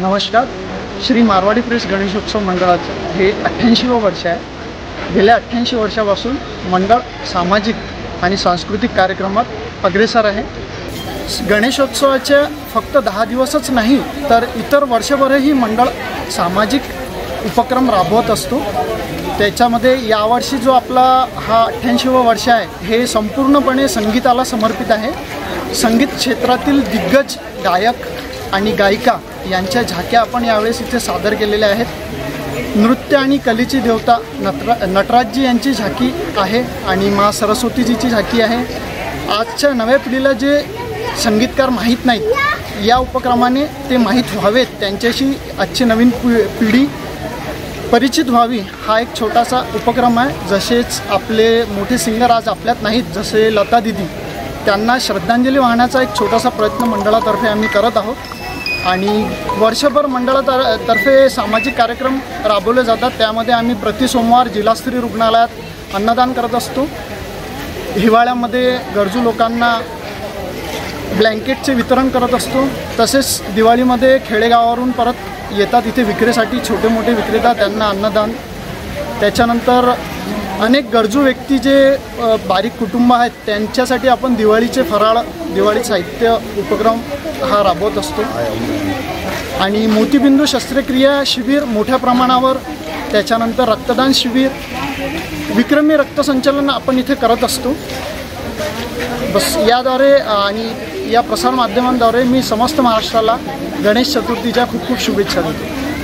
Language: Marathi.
नमस्कार. श्री मारवाडी प्रेस गणेशोत्सव मंडळाचं हे 88वं वर्ष आहे. गेल्या 88 वर्षापासून मंडळ सामाजिक आणि सांस्कृतिक कार्यक्रमात अग्रेसर आहे. गणेशोत्सवाच्या फक्त 10 दिवसच नाही तर इतर वर्षभरही मंडळ सामाजिक उपक्रम राबवत असतो. त्याच्यामध्ये यावर्षी जो आपला हा 88वं वर्ष आहे हे संपूर्णपणे संगीताला समर्पित आहे. संगीत क्षेत्रातील दिग्गज गायक आणि गायिका यांच्या झाक्या आपण यावेळेस इथे सादर केलेल्या आहेत. नृत्य आणि कलेची देवता नटराजजी यांची झाकी आहे आणि माँ सरस्वतीजीची झाकी आहे. आजच्या नव्या पिढीला जे संगीतकार माहीत नाहीत या उपक्रमाने ते माहीत व्हावेत, त्यांच्याशी आजची नवीन पिढी परिचित व्हावी हा एक छोटासा उपक्रम आहे. जसेच आपले मोठे सिंगर आज आपल्यात नाहीत, जसे लता दिदी, त्यांना श्रद्धांजली वाहण्याचा एक छोटासा प्रयत्न मंडळातर्फे आम्ही करत आहोत. आणि वर्षभर मंडळातर्फे सामाजिक कार्यक्रम राबवले जातात. त्यामध्ये आम्ही प्रति सोमवार जिल्हास्तरीय रुग्णालयात अन्नदान करत असतो. हिवाळ्यामध्ये गरजू लोकांना ब्लँकेटचे वितरण करत असतो. तसेच दिवाळीमध्ये खेडेगावावरून परत येतात इथे विक्रीसाठी छोटे मोठे विक्रेता, त्यांना अन्नदान. त्याच्यानंतर अनेक गरजू व्यक्ती जे बारीक कुटुंब आहेत त्यांच्यासाठी आपण दिवाळीचे फराळ, दिवाळी साहित्य उपक्रम हा राबवत असतो. आणि मोतीबिंदू शस्त्रक्रिया शिबिर मोठ्या प्रमाणावर, त्याच्यानंतर रक्तदान शिबिर, विक्रमी रक्तसंचलन आपण इथे करत असतो. बस याद्वारे आणि या प्रसारमाध्यमांद्वारे मी समस्त महाराष्ट्राला गणेश चतुर्थीच्या खूप खूप शुभेच्छा देतो.